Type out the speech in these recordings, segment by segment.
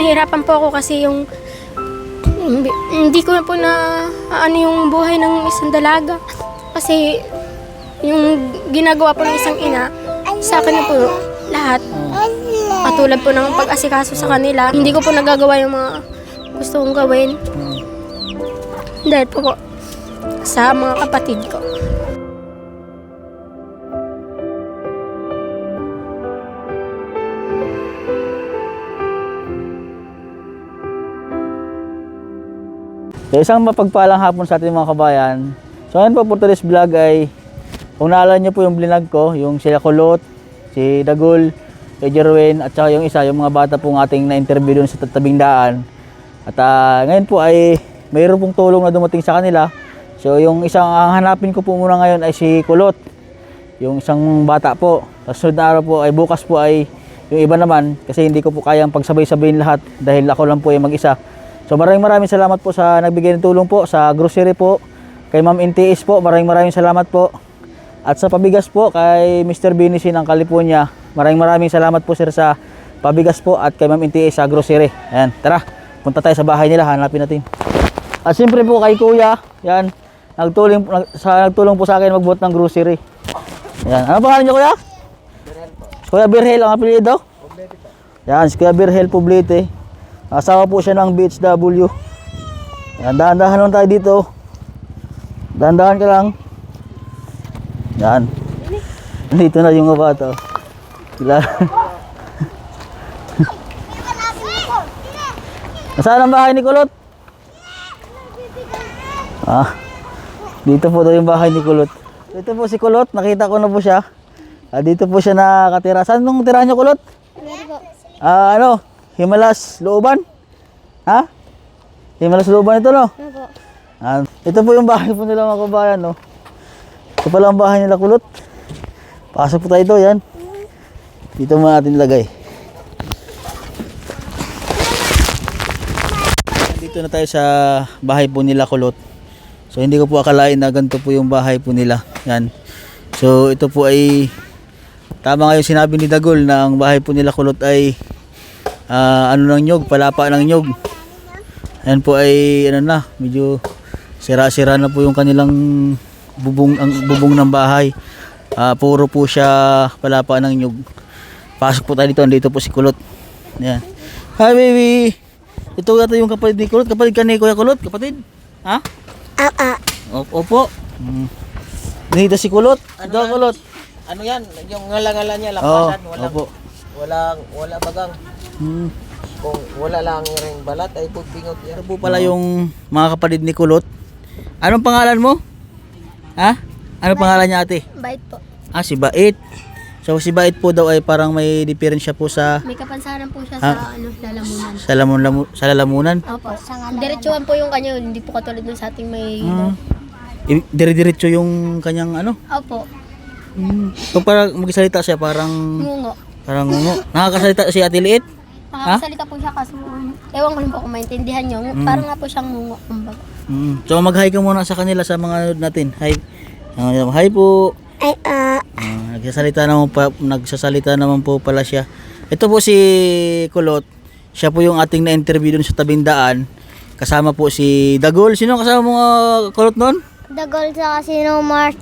nahirapan po ako kasi hindi ko na po na ano yung buhay ng isang dalaga. Kasi yung ginagawa po ng isang ina, sa akin na po lahat. Katulad po ng pag-asikaso sa kanila. Hindi ko po nagagawa yung mga gusto kong gawin. Dahil po sa mga kapatid ko. So, isang mapagpalang hapon sa ating mga kabayan. So ngayon po for today's vlog ay kung naalala niyo po yung vlog ko, yung sila Kulot, si Dagul, si Jerwin at saka yung isa, yung mga bata pong ating na-interview doon sa tabing daan. At ngayon po ay mayroon pong tulong na dumating sa kanila. So yung isang ang hanapin ko po muna ngayon ay si Kulot, yung isang bata po. Sa sunod na araw po ay bukas po ay yung iba naman kasi hindi ko po kayang pagsabay-sabayin lahat dahil ako lang po ay mag-isa. So maraming salamat po sa nagbigay ng tulong po sa grocery po, kay Ma'am NTS po, maraming salamat po. At sa pabigas po kay Mr. Binisin ng California, maraming salamat po sir sa pabigas po at kay Ma'am NTS sa grocery. Ayan, tara, punta tayo sa bahay nila, hanapin natin. At siyempre po kay Kuya, yan, nagtulong po sa akin magbuhat ng grocery. Ayan, ano pangalan niyo Kuya? Birhel po. Kuya Birhel ang apelyido? Poblete po. Yan, si Kuya Birhel Poblete. Asawa po siya ng BHW. Yan, dahan-dahan lang tayo dito. Dahan-dahan ka lang. Yan. Dito na yung mga bata. Sila. Nasaan ang bahay ni Kulot? Dito po daw yung bahay ni Kulot. Dito po si Kulot. Nakita ko na po siya. Dito po siya nakatira. Saan nung tirahan niyo Kulot? Himalas Looban? Ha? Himalas Looban ito, no? Ito po yung bahay po nila mga kabayan, no? Ito pala ang bahay nila Kulot. Pasok po tayo ito, yan. Dito mo natin lagay. Dito na tayo sa bahay po nila Kulot. So hindi ko po akalain na ganito po yung bahay po nila. Yan. So ito po ay tama nga yung sinabi ni Dagol na ang bahay po nila Kulot ay ng nyog, palapa ng nyog. Ayan po ay medyo sira-sira na po yung kanilang bubong, ang bubong ng bahay. Puro po siya palapa ng nyog. Pasok po tayo dito, andito po si Kulot. Ayan. Hi baby. Ito yata yung kapatid ni Kulot. Kapatid ka ni Kuya Kulot? Kapatid? Ha? Opo. Dito si Kulot. Ito Kulot. Ano yan? Yung ngala-ngala niya, lampasan. Opo. Wala bagang. Kung wala lang ring balat ay pagpingot yan. Ito po pala yung mga kapatid ni Kulot. Anong pangalan mo? Ha? Anong pangalan niya ate? Bait po. Si Bait. So si Bait po daw ay parang may diferensya po sa May kapansanan po siya sa lalamunan. sa lalamunan. Opo. Diretsuhan po yung kanya, hindi po katulad ng sa ating may... Dire-diretso yung kanyang ano? Opo. So parang magsalita siya parang Ngungo. Nakakasalita si Ate Liit? Nakakasalita po siya kaso ewan ko rin po kung maintindihan nyo. Parang nga po siyang ngungo. Kumbaga. So mag-hi ka muna sa kanila sa mga natin. Hi. Hi po. Nagsasalita naman po pala siya. Ito po si Kulot. Siya po yung ating na-interview dun sa tabing daan. Kasama po si Dagol. Sino kasama mo Kulot noon? Dagol sa Casino Mart.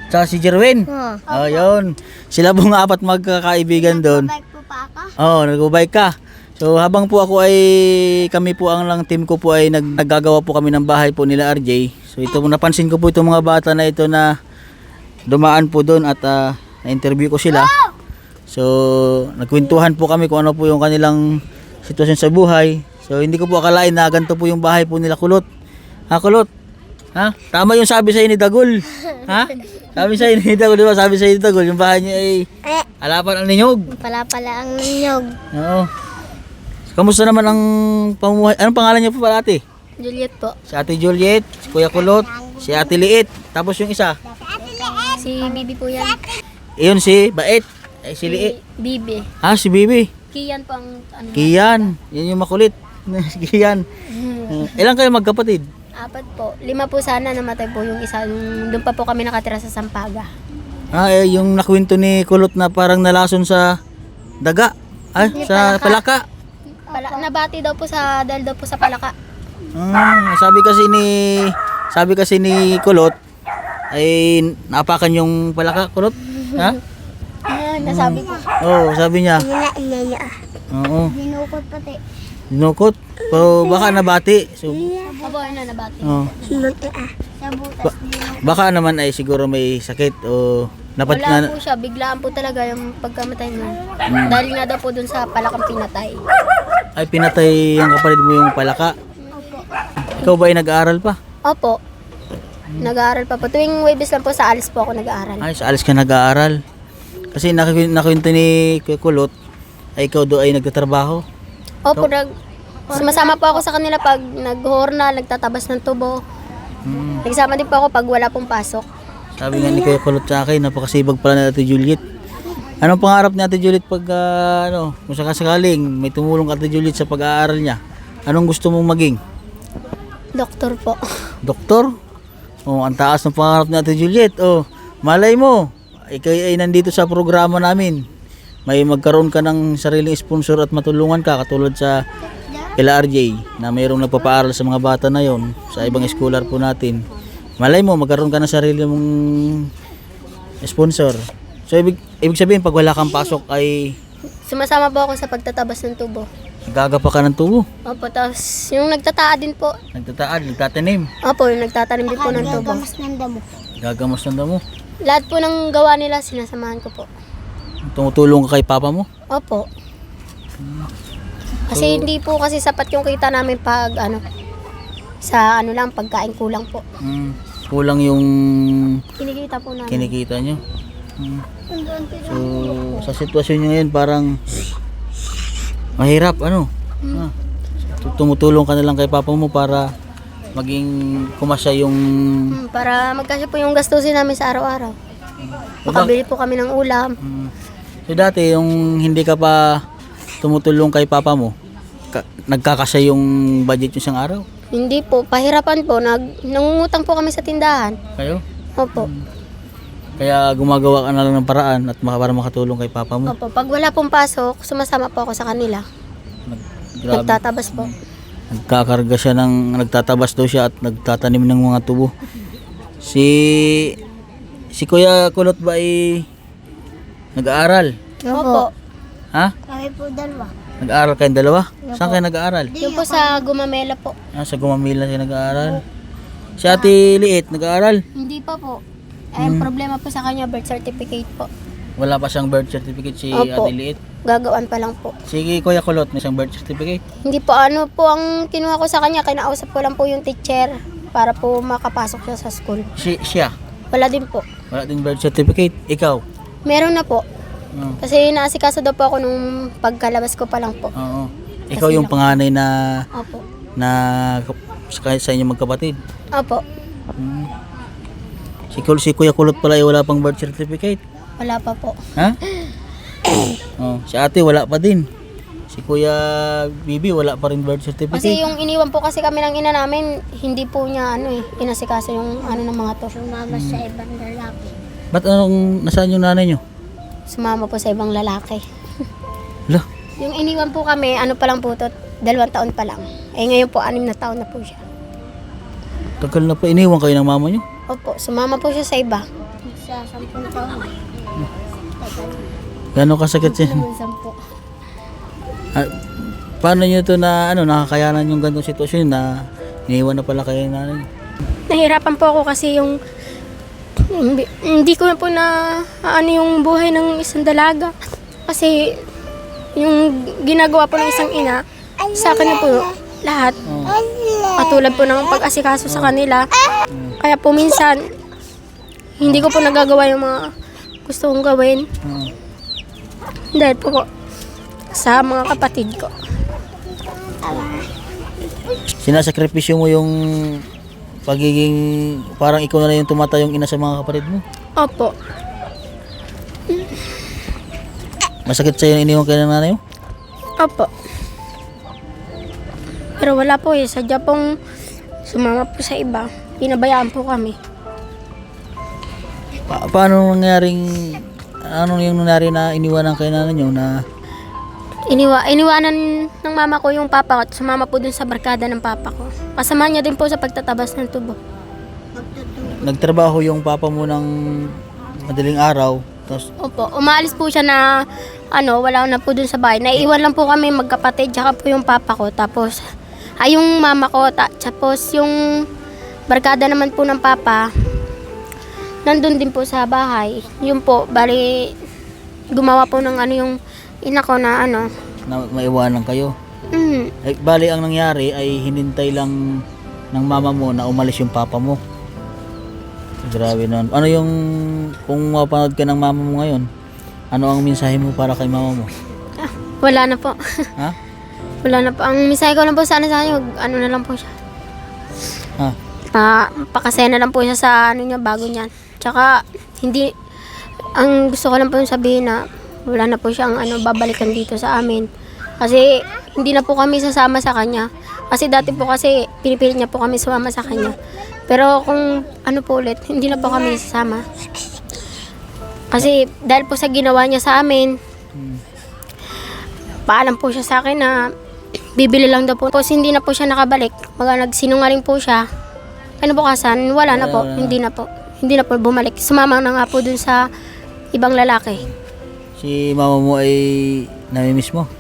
Sa si Jerwin. Yun. Sila po nga apat magkakaibigan doon. Bike po pa ako. Nag-bike ka. So habang po ako ay kami po ang lang team ko po ay naggagawa po kami ng bahay po nila RJ. So ito napansin ko po itong mga bata na ito na dumaan po doon at na-interview ko sila. So nagkwentuhan po kami kung ano po yung kanilang sitwasyon sa buhay. So hindi ko po akalain na ganito po yung bahay po nila Kulot. Kulot? Tama yung sabi sa ni Dagol. Sabi sa ni Dagol, di ba? Sabi sa ni Dagol, yung bahay niya ay halapan ang ninyog. Pala ang ninyog. Oo. Kamusta naman ang pamumuhay? Anong pangalan niyo po pala ate? Juliet po. Si Ate Juliet, si Kuya Kulot, si Ate Liit. Tapos yung isa? Si Bibi po yan. Iyon si Bait. Si Liit. Bibi. Si Bibi. Kian po ang ano. Kian. Yan yung makulit. Si Kian. Ilan kayo magkapatid? 4 po. 5 po sana, namatay po yung isa. Doon pa po kami nakatira sa Sampaga. Yung nakwento ni Kulot na parang nalason sa daga. Sa palaka. Nabati daw po dahil daw po sa palaka. Sabi kasi ni Kulot ay napakan yung palaka, Kulot. Ha? Nasabi ko. Oo, sabi niya. Oo. Binukot pati. Dinukot. Pero baka nabati. So, Abo, nabati. oh. Sa butas. Baka naman ay siguro may sakit o Wala po siya, biglaan po talaga yung pagkamatay niya. Dahil nga daw po dun sa palakang pinatay. ay pinatay ang kapatid mo yung palaka. Ikaw ba ay nag-aaral pa? Opo. Nag-aaral pa po. Tuwing Webes lang po sa alis po ako nag-aaral. Ay, sa alis ka nag-aaral. Kasi nakwento ni Kuya Kulot ay ikaw doon ay nagtatrabaho. Opo, sumasama po ako sa kanila pag nag-hornal, nagtatabas ng tubo. Nagsama din po ako pag wala pong pasok. Sabi nga ni Kuya Kulot sa akin, napakasibag pala ni Ate Juliet. Anong pangarap ni Ate Juliet pag kung sakasakaling may tumulong Ate Juliet sa pag-aaral niya? Anong gusto mong maging? Doktor po. Doktor? Oh, ang taas ng pangarap ni Ate Juliet. Oh, malay mo, ikaw ay nandito sa programa namin. May magkaroon ka ng sariling sponsor at matulungan ka katulad sa LRJ na mayroong nagpapaaral sa mga bata na yon sa ibang scholar po natin. Malay mo, magkaroon ka ng sarili mong sponsor. So, ibig sabihin, pag wala kang pasok ay Sumasama po ako sa pagtatabas ng tubo. gagapa ka ng tubo. Opo, tapos yung nagtataa din po. Nagtataad, nagtatanim. Opo, yung nagtatanim din po ng tubo. Gagamas ng damo. Gagamos ng damo. Lahat po ng gawa nila, sinasamahan ko po. Tumutulong ka kay papa mo. Opo. Kasi hindi po kasi sapat yung kita namin pag sa lang, pagkain kulang po. Kulang yung Kinikita po namin. kinikita nyo. So, sa sitwasyon nyo ngayon, parang mahirap, tumutulong ka na lang kay papa mo para maging kumasya yung Para magkasya po yung gastusin namin sa araw-araw. Makabili po kami ng ulam. So dati yung hindi ka pa tumutulong kay papa mo, nagkakasya yung budget yung isang araw? Hindi po, pahirapan po. Nangungutang po kami sa tindahan. Kayo? Opo. Kaya gumagawa ka na lang ng paraan at para makatulong kay papa mo. Opo, pag wala pong pasok, sumasama po ako sa kanila. Grabe. Nagtatabas po. Nagkakarga siya nagtatabas daw siya at nagtatanim ng mga tubo. Si Kuya Kulot ba ay nag-aaral? Opo. Ha? Kami po dalawa. Nag-aaral kayong dalawa? Saan kayo nag-aaral? Yung po sa Gumamela po. Sa Gumamila siya nag-aaral. Si Ate Liit nag-aaral? Hindi pa po. Ang problema po sa kanya, birth certificate po. Wala pa siyang birth certificate si Opo. Ate Liit. Gagawin pa lang po. Sige Kuya Kulot, may isang birth certificate. Hindi po po ang kinuha ko sa kanya, kinausap ko lang po yung teacher para po makapasok siya sa school. Siya? Wala din po. Wala ding birth certificate. Ikaw? Meron na po. Oo. Kasi naasikaso daw po ako nung pagkalabas ko pa lang po. Oo. Ikaw yung panganay na Opo. sa inyo magkapatid. Opo. Si Kuya Kulot pala ay wala pang birth certificate. Wala pa po. Ha? Si ate wala pa din. Si Kuya Bibi wala pa rin birth Kasi certificate. yung iniwan po kasi kami ng ina namin, hindi po niya inasikaso yung ng mga to. Sumama sa ibang lalaki. Ba't nasaan yung nanay nyo? Sumama po sa ibang lalaki. Hala, Yung iniwan po kami, pa lang po to, 2 taon pa lang. Ngayon po 6 na taon na po siya. tagal na pa iniwan kayo ng mama nyo. Opo, sumama po siya sa iba. Sa 10 taon. Gano'ng kasakit siya? Naman 10. Paano nyo to nakakayanan yung ganitong sitwasyon na iniwan na pala kayo ng nanay? Nahirapan po ako kasi hindi ko na po yung buhay ng isang dalaga. Kasi yung ginagawa po ng isang ina, sa akin na po lahat. Katulad po ng pag-asikaso sa kanila. Kaya po minsan, hindi ko po nagagawa yung mga gusto kong gawin. Dahil po sa mga kapatid ko. Sinasakripisyo mo yung pagiging parang ikaw na lang yung tumatayong ina sa mga kapatid mo? Opo. Masakit sa'yo na iniwan kayo ng nanay mo? Opo. Pero wala po sadya pong sumama po sa iba. Pinabayaan po kami. Paano nangyaring, anong yung nangyari na iniwanan kayo nanay nyo na iniwanan ng mama ko yung papa ko at sumama po dun sa barkada ng papa ko. Kasama niya din po sa pagtatabas ng tubo. Nagtrabaho yung papa mo ng madaling araw, tapos Opo, umaalis po siya na wala na po dun sa bahay. Naiiwan lang po kami magkapatid, tsaka po yung papa ko. Tapos, yung mama ko, tapos yung barkada naman po ng papa, nandun din po sa bahay. Yun po, bali, gumawa po ng yung ina ko na na maiwanan kayo. Bali, ang nangyari ay hinintay lang ng mama mo na umalis yung papa mo. Grabe nun. Ano yung, kung mapanood ka ng mama mo ngayon, ano ang mensahe mo para kay mama mo? Wala na po. Ha? Wala na po. Ang misay ko lang po sana sa kanya, na lang po siya. Ha? Pakasaya na lang po siya sa niya, bago niyan. Tsaka, ang gusto ko lang po sabihin na, wala na po siyang babalikan dito sa amin. Kasi, hindi na po kami sasama sa kanya. Kasi dati po kasi, pinipilit niya po kami sumama sa kanya. Pero kung po ulit, hindi na po kami sasama. Kasi dahil po sa ginawa niya sa amin, paalam po siya sa akin na bibili lang daw po. Tapos hindi na po siya nakabalik. Nagsinungaling po siya. Kinabukasan, wala na po. Hindi na po bumalik. Sumama na nga po dun sa ibang lalaki. Si mama mo ay namimiss mo?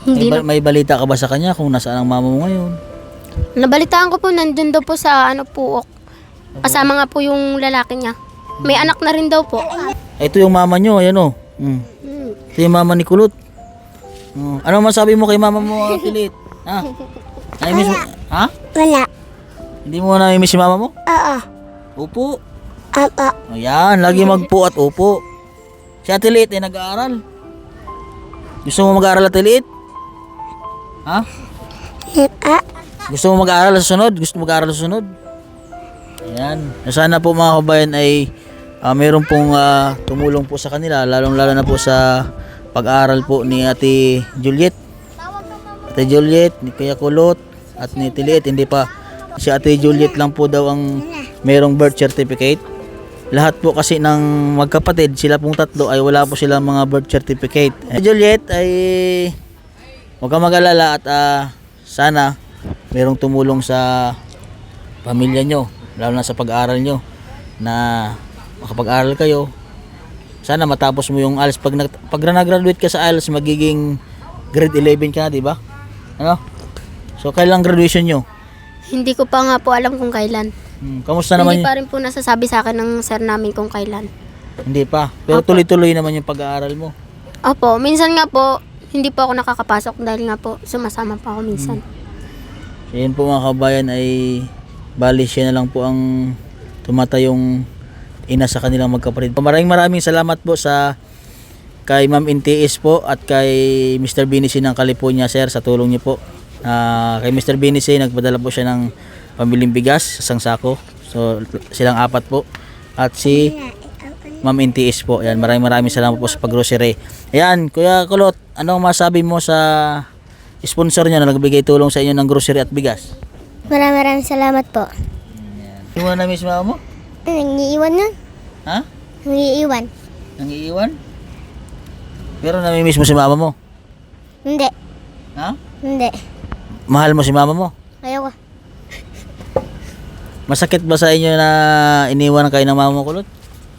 Hindi na. May balita ka ba sa kanya kung nasaan ang mama mo ngayon? Nabalitaan ko po, nandun daw po sa Puok. Kasama nga po yung lalaki niya. May anak na rin daw po. Ito yung mama nyo, ayan o. Ito yung mama ni Kulot. Ano masabi mo kay mama mo, Kilit? Ha? Namimiss mo? Ha? Wala. Hindi mo namimiss si mama mo? Oo. Upo. Oo. Ayan, lagi magpo at upo. Si Ate Liit ay nag-aaral. Gusto mo mag-aaral, Ate Liit? Ha? Gusto mo mag-aaral sa sunod? Gusto mo mag-aaral sa sunod? Ayan. Sana po mga kabayan ay mayroon pong tumulong po sa kanila, lalong-lalo na po sa pag-aaral po ni Ate Juliet. Ate Juliet, ni Kuya Kulot, at ni Tiliit. Hindi pa si Ate Juliet lang po daw ang mayroong birth certificate. Lahat po kasi ng magkapatid, sila pong tatlo ay wala po silang mga birth certificate. Ate Juliet ay huwag kang mag-alala at sana mayroong tumulong sa pamilya nyo, lalo na sa pag-aaral nyo, na makapag-aaral kayo. Sana matapos mo yung ALS. Pag na-graduate ka sa ALS, magiging grade 11 ka na, di ba? Ano? So, kailan graduation nyo? Hindi ko pa nga po alam kung kailan. Kamusta naman Hindi pa rin po nasasabi sa akin ng sir namin kung kailan. Hindi pa. Pero Opo. tuloy-tuloy naman yung pag-aaral mo. Opo, minsan nga po, hindi po ako nakakapasok dahil nga po sumasama pa ako minsan. So, yun po mga kabayan ay bali siya na lang po ang tumatayong ina sa kanilang magkapatid. Maraming salamat po sa kay Ma'am NTS po at kay Mr. Binici ng California, sir, sa tulong niyo po. Kay Mr. Binici, nagpadala po siya ng pambiling bigas, isang sako. So silang apat po. At si Ma'am NTS po. Ayan, maraming salamat po sa pag-grocery. Ayan, Kuya Kulot, ano masabi mo sa sponsor niya na nagbigay tulong sa inyo ng grocery at bigas? Maraming salamat po. Hindi mo na miss mama mo? Nangiiwan nun. Ha? Nangiiwan. Nangiiwan? Pero namimiss mo si mama mo? Hindi. Ha? Hindi. Mahal mo si mama mo? Ayoko. Masakit ba sa inyo na iniwan kayo ng mama mo, Kulot?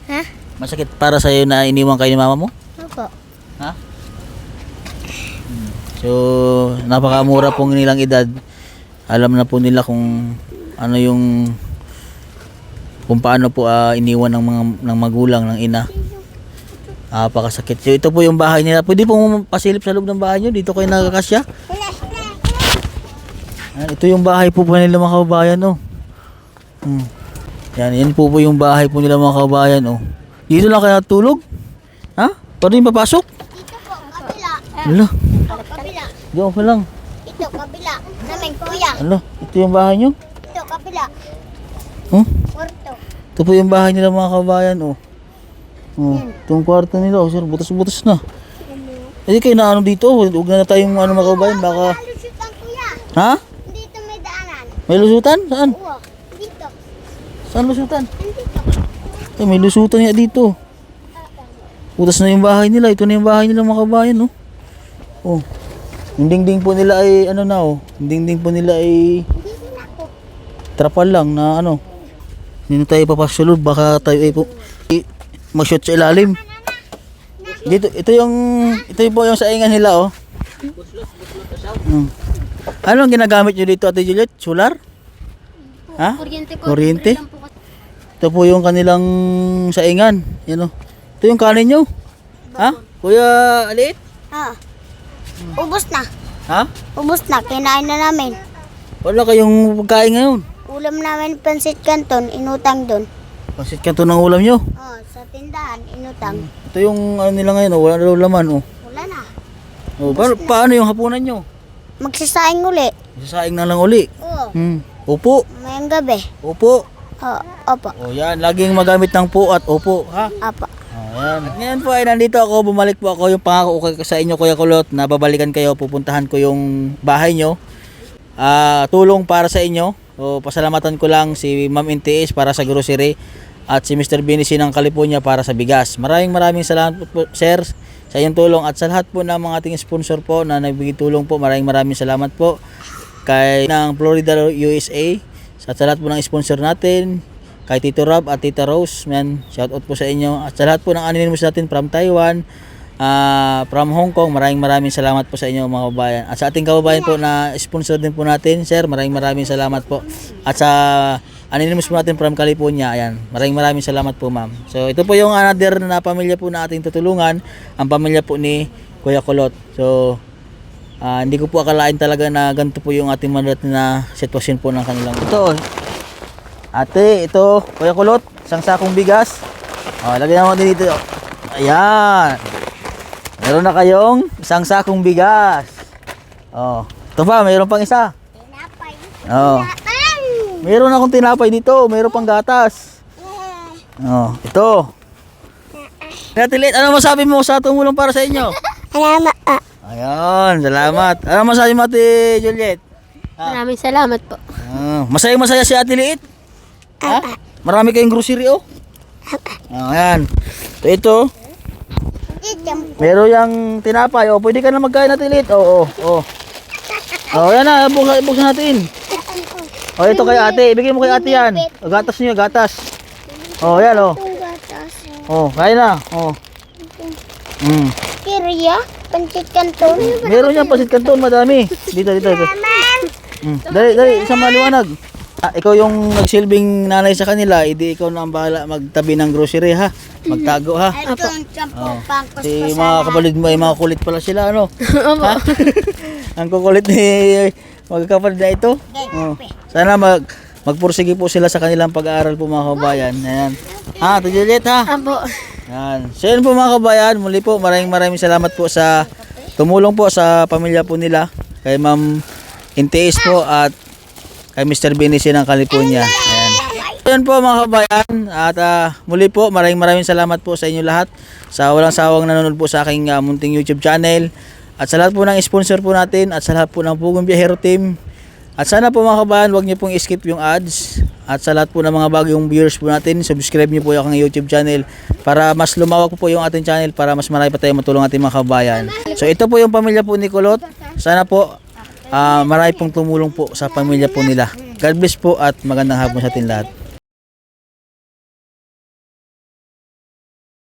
Ha? Masakit para sa iyo na iniwan kayo ng mama mo? Opo. Ha? So, napakamura pong nilang edad. Alam na po nila kung ano yung kung paano po iniwan ng magulang, ng ina. Napakasakit. So, ito po yung bahay nila. Pwede pong pasilip sa loob ng bahay nyo. Dito kayo nakakasya. Ito yung bahay po nila mga kababayan. Oh. Yan po yung bahay po nila mga kababayan. Oh. Dito lang kayo natulog? Ha? Paano yung papasok? Dito po, kabila. Hala. Kabila. Diyan pa lang. Ito, kabila. Namin, kuya. Hala. Ito yung bahay nyo? Ito, kabila. Huh? Kwarto. Ito po yung bahay nila mga kababayan. Oh. Itong kwarto nila. Oh, sir, butas-butas na. Hindi kayo na ano dito. Huwag na tayong mga kababayan. Baka... Lusutan, kuya. Ha? Dito may daanan. May lusutan? Saan? Oo. Dito. Saan lusutan? Dito. May lusutan nga dito. Butas na yung bahay nila. Ito na yung bahay nila mga kababayan. Oh. Oh. Yung dingding po nila ay ano na oh. Yung dingding po nila ay trapal lang na ano. Hindi na tayo papasulod, baka tayo ay po mag-shoot sa ilalim. Dito, ito po yung saingan nila oh. Ano ang ginagamit nyo dito, Ate Juliet? Solar? Ha? Kuryente po. Kuryente? Lang po kasi. Ito po yung kanilang saingan. Yan oh. Ito yung kanin nyo. Ha? Kuya Aliit? Ah. Ubus na. Ha? Ubus na. Kinain na namin. Wala kayong pagkain ngayon. Ulam namin pansit canton, inutang doon. Pasit ka to ng ulam nyo. Oh, sa tindahan, inutang. Ito yung ano nila ngayon oh. Wala na daw laman oh. Wala na. Oh, paano yung hapunan nyo? Magsasaing uli. Sasaing na lang uli. Oo. Upo. Mayang gabi. Upo. Oo. Opo. O yan, laging magamit ng po at upo, ha? Opo. Ayan. At ngayon po ay nandito ako, bumalik po ako yung pangako ko sa inyo Kuya Kulot na babalikan kayo, pupuntahan ko yung bahay nyo. Tulong para sa inyo. O pasalamatan ko lang si Ma'am NTS para sa grocery at si Mr. Binici ng California para sa bigas. Maraming salamat po, sir, sa inyong tulong at sa lahat po ng mga ating sponsor po na nagbigay tulong po. Maraming salamat po kay ng Florida, USA. At sa lahat po ng sponsor natin, kay Tito Rob at Tita Rose, man, shout out po sa inyo. At sa lahat po ng anonymous natin from Taiwan, from Hong Kong, maraming salamat po sa inyo mga kababayan. At sa ating kababayan po na sponsor din po natin, sir, maraming salamat po. At sa anonymous po natin from California, ayan, maraming salamat po ma'am. So ito po yung another na pamilya po na ating tutulungan, ang pamilya po ni Kuya Kulot. So hindi ko po akalain talaga na ganito po yung ating manulat na sitwasyon po ng kanilang. Ito, ate, ito, Kuya Kulot, isang sakong bigas. Lagyan naman din dito. Ayan. Meron na kayong isang sakong bigas. Ito pa, mayroon pang isa. Tinapay. Meron akong tinapay dito, mayroon pang gatas. Ito. Natilit, ano masabi mo sa tumulong para sa inyo? Salamat. Ayan, salamat. Ano masabi mo, Ate Juliet? Maraming salamat po. Masaya si Ate Liit? Ha? Marami kayong grocery oh. Ayan. Ito. Meron yung tinapay. Pwede ka na magkain Ate Liit. Oo. Yan na, buksan natin. Ito kay ate. Ibigay mo kay ate yan. Gatas niyo, gatas. Yan kain na. Kirya, pansit canton. Meron yan pasit kanton, madami. Dito. Dali, isang maliwanag. Ikaw yung nagsilbing nanay sa kanila, hindi ikaw na ang bahala magtabi ng grocery ha. Magtago ha. Ito ang sampung pangkos Si pa mga kapatid mo ay mga kulit pala sila ano. Ha? Ang kukulit ni magkakapatid na ito. Sana magpursige po sila sa kanilang pag-aaral po mga kabayan. Ayan. Ate Juliet ha. Apo. Yan. So yun po mga kabayan, muli po maraming salamat po sa tumulong po sa pamilya po nila. Kay Ma'am NTS po at kay Mr. Binici ng California. Ayan. Yun po mga kabayan at muli po maraming salamat po sa inyo lahat sa walang sawang nanonood po sa aking munting YouTube channel at sa lahat po ng sponsor po natin at sa lahat po ng Pugong Biyahero Team. At sana po mga kabayan, huwag niyo pong skip yung ads. At sa lahat po ng mga bagong viewers po natin, subscribe niyo po yung aking YouTube channel para mas lumawak po yung ating channel para mas marami pa tayong matulong ating mga kabayan. So ito po yung pamilya po ni Kulot. Sana po marami pong tumulong po sa pamilya po nila. God bless po at magandang hapon sa ating lahat.